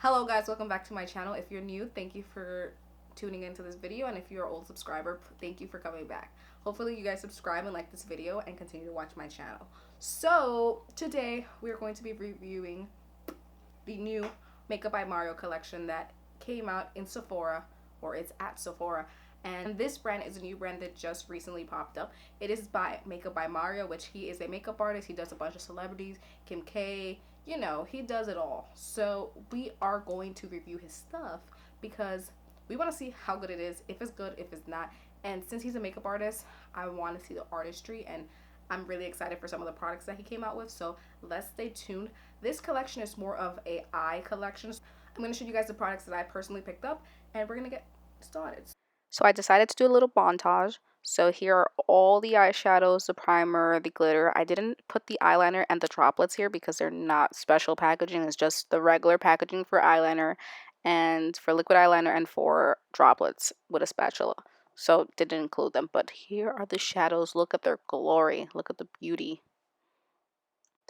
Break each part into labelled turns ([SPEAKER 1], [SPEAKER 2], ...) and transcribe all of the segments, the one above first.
[SPEAKER 1] Hello guys, welcome back to my channel. If you're new, thank you for tuning into this video, and if you're an old subscriber, thank you for coming back. Hopefully you guys subscribe and like this video and continue to watch my channel. So today we're going to be reviewing the new Makeup by Mario collection that came out in Sephora, or it's at Sephora. And this brand is a new brand that just recently popped up. It is by Makeup by Mario, which he is a makeup artist. He does a bunch of celebrities, Kim K, you know, he does it all. So we are going to review his stuff because we want to see how good it is, if it's good, if it's not. And since he's a makeup artist, I want to see the artistry, and I'm really excited for some of the products that he came out with. So let's stay tuned. This collection is more of a eye collection. I'm going to show you guys the products that I personally picked up, and we're going to get started. So I decided to do a little montage. So here are all the eyeshadows, the primer, the glitter. I didn't put the eyeliner and the droplets here because they're not special packaging. It's just the regular packaging for eyeliner and for liquid eyeliner and for droplets with a spatula. So didn't include them. But here are the shadows. Look at their glory. Look at the beauty.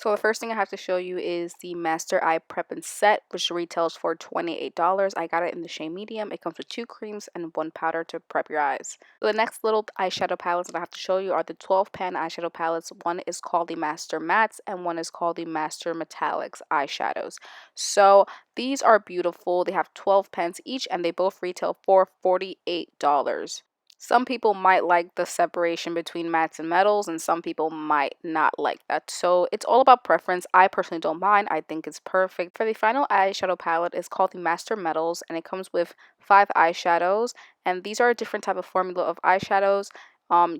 [SPEAKER 1] So the first thing I have to show you is the Master Eye Prep and Set, which retails for $28. I got it in the shade medium. It comes with 2 creams and 1 powder to prep your eyes. So the next little eyeshadow palettes that I have to show you are the 12 pan eyeshadow palettes. One is called the Master Mattes and one is called the Master Metallics eyeshadows. So these are beautiful. They have 12 pens each and they both retail for $48. Some people might like the separation between mattes and metals, and some people might not like that. So it's all about preference. I personally don't mind. I think it's perfect. For the final eyeshadow palette, it's called the Master Metals, and it comes with 5 eyeshadows. And these are a different type of formula of eyeshadows.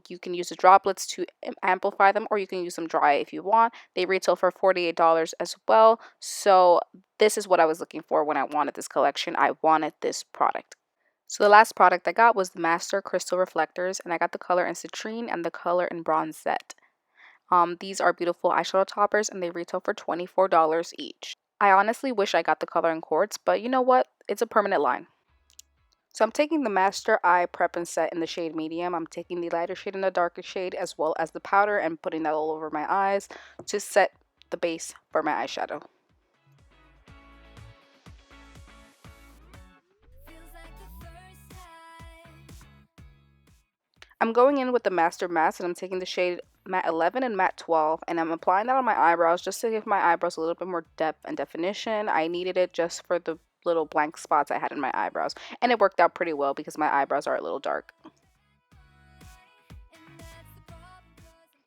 [SPEAKER 1] You can use the droplets to amplify them, or you can use them dry if you want. They retail for $48 as well. So this is what I was looking for when I wanted this collection. I wanted this product. So the last product I got was the Master Crystal Reflectors, and I got the color in Citrine and the color in Bronzite. These are beautiful eyeshadow toppers, and they retail for $24 each. I honestly wish I got the color in Quartz, but you know what? It's a permanent line. So I'm taking the Master Eye Prep and Set in the shade medium. I'm taking the lighter shade and the darker shade, as well as the powder, and putting that all over my eyes to set the base for my eyeshadow. I'm going in with the Master Mattes, and I'm taking the shade Matte 11 and Matte 12, and I'm applying that on my eyebrows just to give my eyebrows a little bit more depth and definition. I needed it just for the little blank spots I had in my eyebrows, and it worked out pretty well because my eyebrows are a little dark.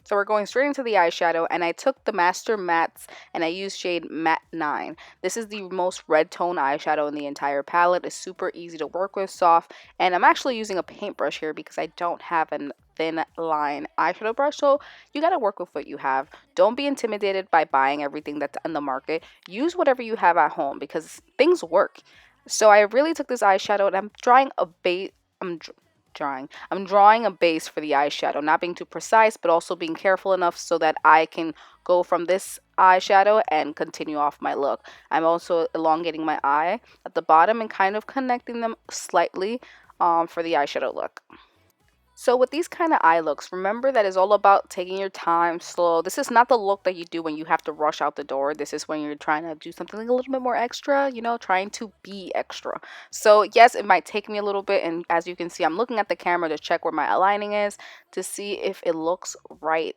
[SPEAKER 1] So we're going straight into the eyeshadow, and I took the Master Mattes and I used shade Matte 9. This is the most red tone eyeshadow in the entire palette. It's super easy to work with, soft, and I'm actually using a paintbrush here because I don't have a thin line eyeshadow brush, so you gotta work with what you have. Don't be intimidated by buying everything that's in the market. Use whatever you have at home because things work. So I really took this eyeshadow and I'm drawing a base. I'm drawing a base for the eyeshadow, not being too precise, but also being careful enough so that I can go from this eyeshadow and continue off my look. I'm also elongating my eye at the bottom and kind of connecting them slightly for the eyeshadow look. So with these kind of eye looks, remember that it's all about taking your time, slow. This is not the look that you do when you have to rush out the door. This is when you're trying to do something a little bit more extra, you know, trying to be extra. So yes, it might take me a little bit, and as you can see, I'm looking at the camera to check where my aligning is to see if it looks right.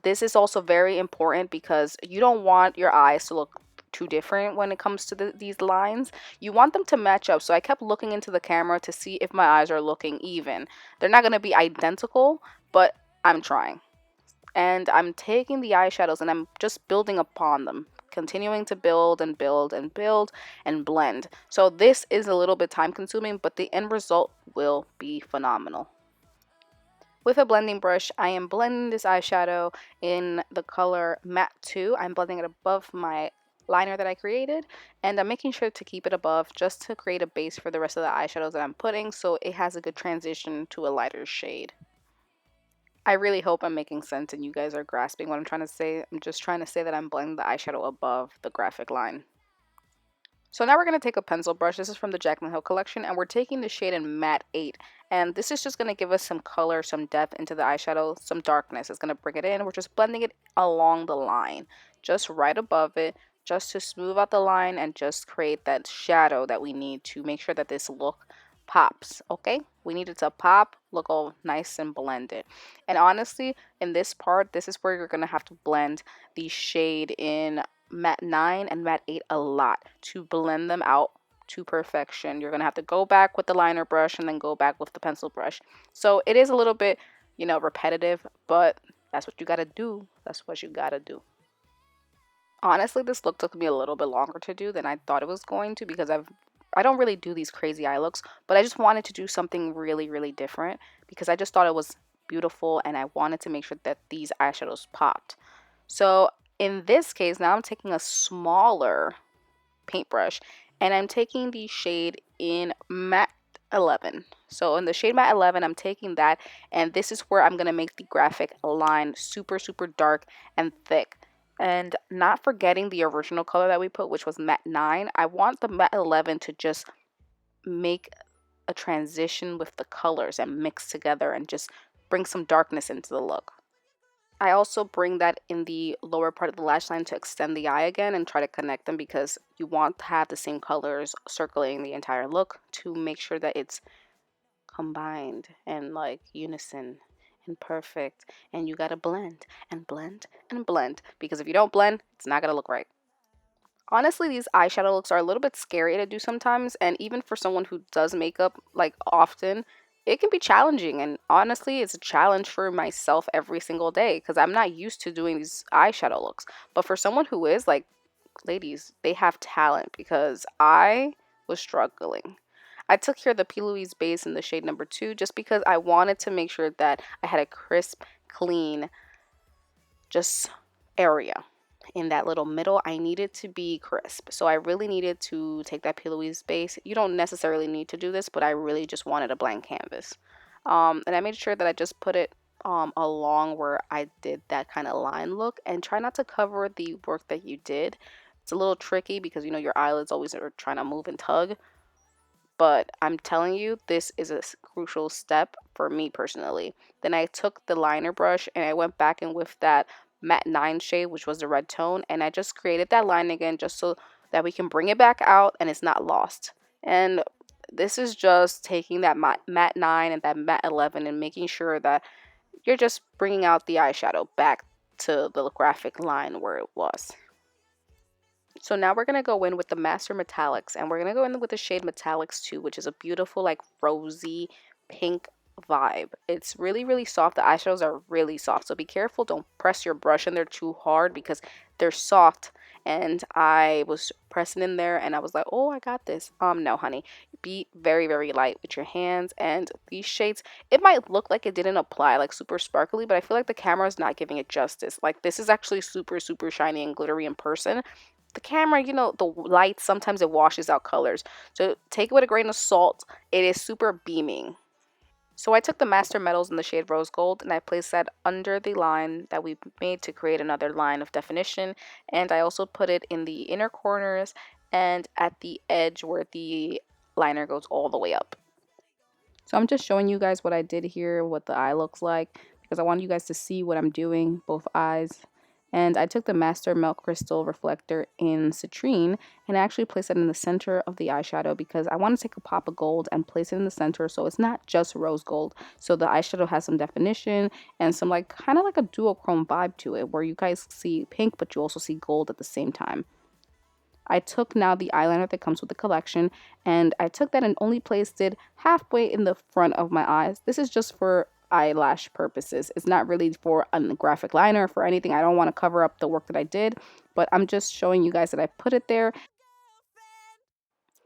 [SPEAKER 1] This is also very important because you don't want your eyes to look too different when it comes to these lines. You want them to match up. So I kept looking into the camera to see if my eyes are looking even. They're not going to be identical, but I'm trying. And I'm taking the eyeshadows and I'm just building upon them, continuing to build and build and build and blend. So this is a little bit time consuming, but the end result will be phenomenal. With a blending brush, I am blending this eyeshadow in the color Matte 2. I'm blending it above my liner that I created, and I'm making sure to keep it above just to create a base for the rest of the eyeshadows that I'm putting so it has a good transition to a lighter shade. I really hope I'm making sense and you guys are grasping what I'm trying to say. I'm just trying to say that I'm blending the eyeshadow above the graphic line. So now we're going to take a pencil brush. This is from the Jaclyn Hill collection, and we're taking the shade in Matte 8. And this is just going to give us some color, some depth into the eyeshadow, some darkness. It's going to bring it in. We're just blending it along the line, just right above it, just to smooth out the line and just create that shadow that we need to make sure that this look pops. Okay, we need it to pop, look all nice and blended. And honestly, in this part, this is where you're gonna have to blend the shade in matte 9 and matte 8 a lot to blend them out to perfection. You're gonna have to go back with the liner brush and then go back with the pencil brush. So it is a little bit, you know, repetitive, but that's what you gotta do. That's what you gotta do. Honestly, this look took me a little bit longer to do than I thought it was going to, because I don't really do these crazy eye looks, but I just wanted to do something really, really different because I just thought it was beautiful and I wanted to make sure that these eyeshadows popped. So in this case, now I'm taking a smaller paintbrush and I'm taking the shade in matte 11. So in the shade matte 11, I'm taking that, and this is where I'm going to make the graphic line super, super dark and thick. And not forgetting the original color that we put, which was matte 9. I want the matte 11 to just make a transition with the colors and mix together and just bring some darkness into the look. I also bring that in the lower part of the lash line to extend the eye again and try to connect them, because you want to have the same colors circling the entire look to make sure that it's combined and like unison and perfect. And you gotta blend and blend and blend, because if you don't blend, it's not gonna look right. Honestly, these eyeshadow looks are a little bit scary to do sometimes, and even for someone who does makeup like often, it can be challenging. And honestly, it's a challenge for myself every single day because I'm not used to doing these eyeshadow looks. But for someone who is, like, ladies, they have talent, because I was struggling. I took here the P. Louise base in the shade number 2 just because I wanted to make sure that I had a crisp, clean, just area. In that little middle, I needed to be crisp. So I really needed to take that P. Louise base. You don't necessarily need to do this, but I really just wanted a blank canvas. And I made sure that I just put it along where I did that kind of line look, and try not to cover the work that you did. It's a little tricky because, you know, your eyelids always are trying to move and tug. But I'm telling you, this is a crucial step for me personally. Then I took the liner brush and I went back in with that matte 9 shade, which was the red tone, and I just created that line again just so that we can bring it back out and it's not lost. And this is just taking that matte 9 and that matte 11 and making sure that you're just bringing out the eyeshadow back to the graphic line where it was. So now we're going to go in with the Master Metallics, and we're going to go in with the shade Metallics 2, which is a beautiful, like, rosy pink vibe. It's really, really soft. The eyeshadows are really soft, so be careful. Don't press your brush in there too hard because they're soft. And I was pressing in there and I was like, oh, I got this. No, honey. Be very, very light with your hands. And these shades, it might look like it didn't apply, like super sparkly, but I feel like the camera is not giving it justice. Like, this is actually super, super shiny and glittery in person. The camera, you know, the light, sometimes it washes out colors. So take it with a grain of salt. It is super beaming. So I took the Master Metals in the shade Rose Gold and I placed that under the line that we made to create another line of definition. And I also put it in the inner corners and at the edge where the liner goes all the way up. So I'm just showing you guys what I did here, what the eye looks like, because I want you guys to see what I'm doing, both eyes. And I took the Master Melt Crystal Reflector in Citrine and I actually placed it in the center of the eyeshadow because I want to take a pop of gold and place it in the center so it's not just rose gold. So the eyeshadow has some definition and some, like, kind of like a duochrome vibe to it where you guys see pink but you also see gold at the same time. I took now the eyeliner that comes with the collection and I took that and only placed it halfway in the front of my eyes. This is just for eyelash purposes. It's not really for a graphic liner or for anything. I don't want to cover up the work that I did, but I'm just showing you guys that I put it there.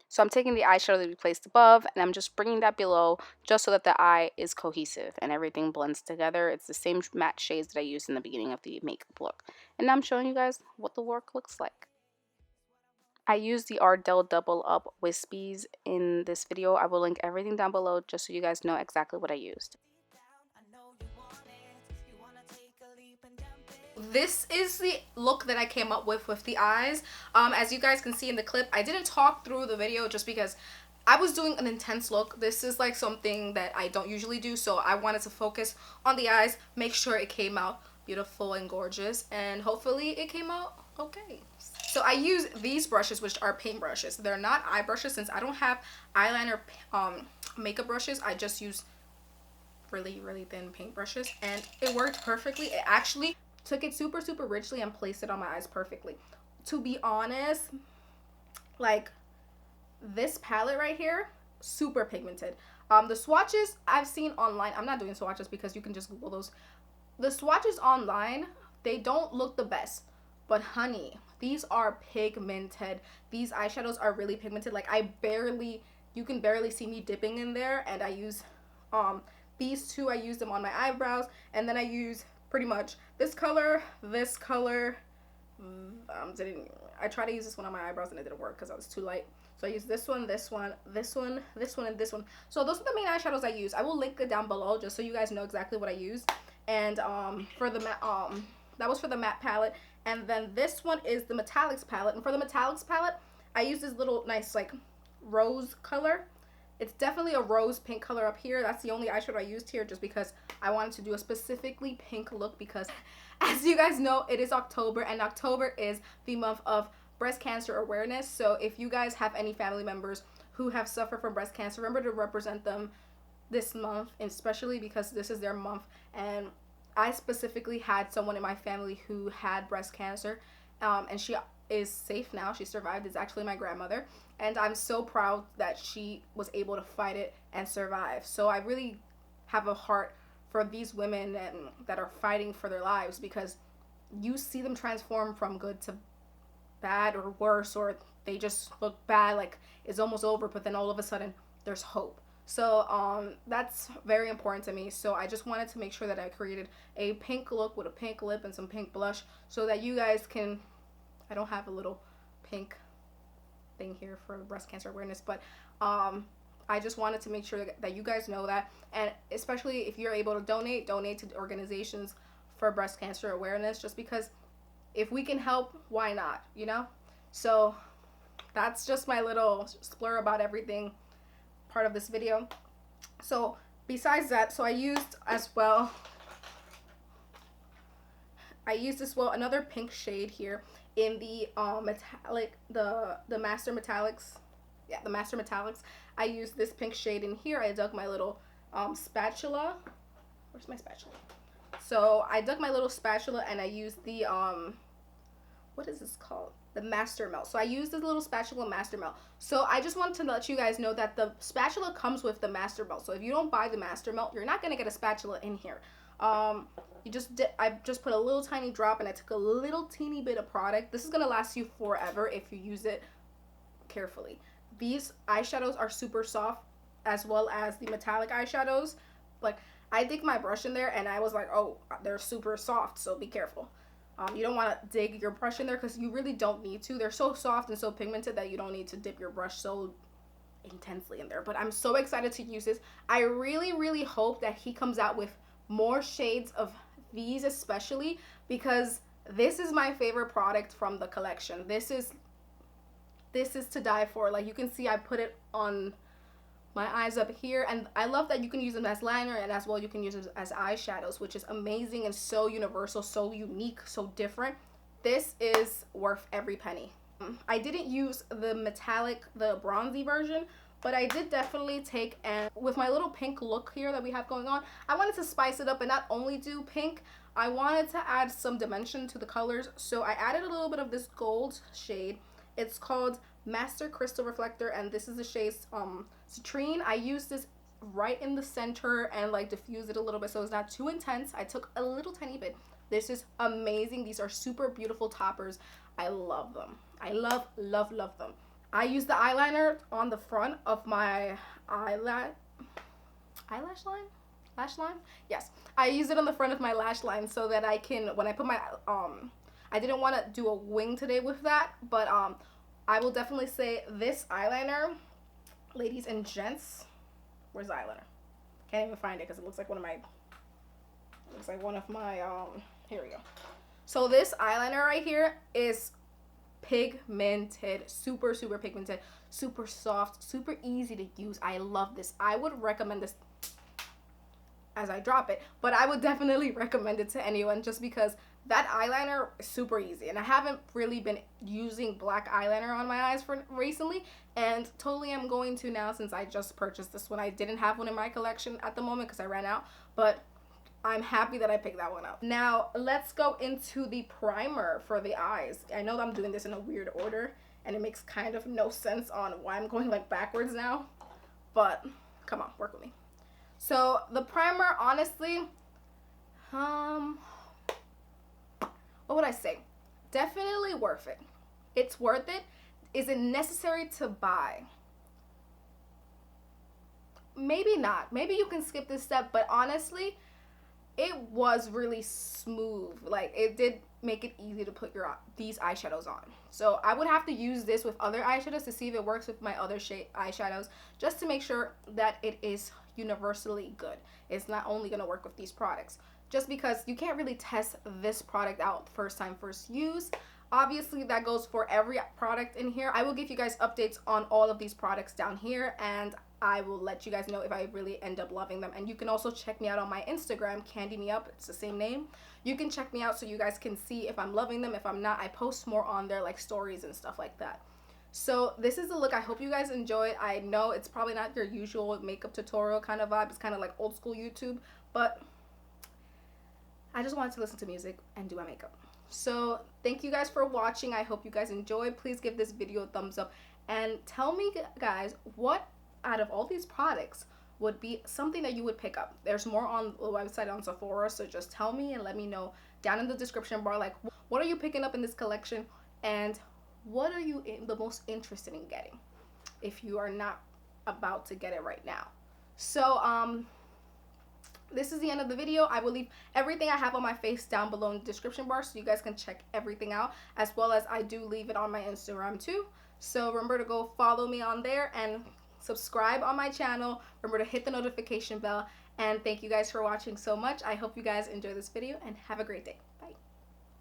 [SPEAKER 1] So I'm taking the eyeshadow that we placed above and I'm just bringing that below just so that the eye is cohesive and everything blends together. It's the same matte shades that I used in the beginning of the makeup look. And now I'm showing you guys what the work looks like. I used the Ardell Double Up Wispies in this video. I will link everything down below just so you guys know exactly what I used. This is the look that I came up with the eyes. As you guys can see in the clip, I didn't talk through the video just because I was doing an intense look. This is like something that I don't usually do, so I wanted to focus on the eyes, make sure it came out beautiful and gorgeous, and hopefully it came out okay. So I use these brushes, which are paint brushes. They're not eye brushes since I don't have eyeliner makeup brushes. I just use really, really thin paint brushes, and it worked perfectly. It actually took it super, super richly and placed it on my eyes perfectly. To be honest, like this palette right here, super pigmented. The swatches I've seen online, I'm not doing swatches because you can just Google those. The swatches online, they don't look the best, but honey, these are pigmented. These eyeshadows are really pigmented. Like you can barely see me dipping in there. And I use these two, I use them on my eyebrows, and then I use pretty much this color. I tried to use this one on my eyebrows and it didn't work because I was too light. So I use this one, this one, this one, this one, and this one. So those are the main eyeshadows I use. I will link it down below just so you guys know exactly what I use. And for the that was for the matte palette. And then this one is the metallics palette. And for the metallics palette, I use this little nice like rose color. It's definitely a rose pink color up here. That's the only eyeshadow I used here just because I wanted to do a specifically pink look because as you guys know, it is October, and October is the month of breast cancer awareness. So if you guys have any family members who have suffered from breast cancer, remember to represent them this month, especially because this is their month. And I specifically had someone in my family who had breast cancer, and she is safe now. She survived. It's actually my grandmother, and I'm so proud that she was able to fight it and survive. So I really have a heart for these women that are fighting for their lives, because you see them transform from good to bad or worse, or they just look bad, like it's almost over, but then all of a sudden there's hope. So that's very important to me. So I just wanted to make sure that I created a pink look with a pink lip and some pink blush so that you guys can, I don't have a little pink thing here for breast cancer awareness, but I just wanted to make sure that you guys know that. And especially if you're able to donate to organizations for breast cancer awareness, just because if we can help, why not, you know? So that's just my little splur about everything part of this video. So besides that, so I used as well another pink shade here in the metallic, the Master Metallics. Yeah, the Master Metallics. I used this pink shade in here. I dug my little spatula. Where's my spatula? So I dug my little spatula and I used the what is this called? The Master Melt. So I used this little spatula Master Melt. So I just wanted to let you guys know that the spatula comes with the Master Melt. So if you don't buy the Master Melt, you're not gonna get a spatula in here. I just put a little tiny drop and I took a little teeny bit of product. This is gonna last you forever if you use it carefully. These eyeshadows are super soft, as well as the metallic eyeshadows. Like, I dig my brush in there and I was like, oh, they're super soft, so be careful. You don't want to dig your brush in there because you really don't need to. They're so soft and so pigmented that you don't need to dip your brush so intensely in there. But I'm so excited to use this. I really, really hope that he comes out with more shades of these, especially because this is my favorite product from the collection. This is to die for. Like, you can see I put it on my eyes up here, and I love that you can use them as liner, and as well you can use them as eyeshadows, which is amazing and so universal, so unique, so different. This is worth every penny. I didn't use the metallic, the bronzy version, but I did definitely take, and with my little pink look here that we have going on, I wanted to spice it up and not only do pink, I wanted to add some dimension to the colors. So I added a little bit of this gold shade. It's called Master Crystal Reflector, and this is the shade Citrine. I used this right in the center and like diffuse it a little bit so it's not too intense. I took a little tiny bit. This is amazing. These are super beautiful toppers. I love them. I love them. I use the eyeliner on the front of my lash line. Yes, I use it on the front of my lash line so that I can, when I put my I didn't want to do a wing today with that, but I will definitely say this eyeliner, ladies and gents, where's the eyeliner? Can't even find it because it looks like one of my, here we go. So this eyeliner right here is pigmented, super pigmented, super soft, super easy to use. I love this. I would recommend this as I drop it, but I would definitely recommend it to anyone just because that eyeliner is super easy, and I haven't really been using black eyeliner on my eyes for recently, and totally I'm going to now since I just purchased this one. I didn't have one in my collection at the moment because I ran out, but I'm happy that I picked that one up. Now let's go into the primer for the eyes. I know that I'm doing this in a weird order and it makes kind of no sense on why I'm going like backwards now, but come on, work with me. So the primer, honestly, what would I say? Definitely worth it. It's worth it. Is it necessary to buy? Maybe not. Maybe you can skip this step, but honestly, it was really smooth. Like, it did make it easy to put these eyeshadows on. So I would have to use this with other eyeshadows to see if it works with my other shade eyeshadows, just to make sure that it is universally good. It's not only going to work with these products, just because you can't really test this product out first time, first use. Obviously that goes for every product in here. I will give you guys updates on all of these products down here, and I will let you guys know if I really end up loving them. And you can also check me out on my Instagram, Candy Me Up. It's the same name. You can check me out so you guys can see if I'm loving them. If I'm not, I post more on there, like stories and stuff like that. So this is the look. I hope you guys enjoy it. I know it's probably not your usual makeup tutorial kind of vibe. It's kind of like old school YouTube, but I just wanted to listen to music and do my makeup. So thank you guys for watching. I hope you guys enjoyed. Please give this video a thumbs up and tell me, guys, what out of all these products would be something that you would pick up. There's more on the website on Sephora, so just tell me and let me know down in the description bar, like, what are you picking up in this collection and what are you the most interested in getting if you are not about to get it right now. So this is the end of the video. I will leave everything I have on my face down below in the description bar so you guys can check everything out, as well as I do leave it on my Instagram too. So remember to go follow me on there and subscribe on my channel. Remember to hit the notification bell, and thank you guys for watching so much. I hope you guys enjoy this video and have a great day. Bye.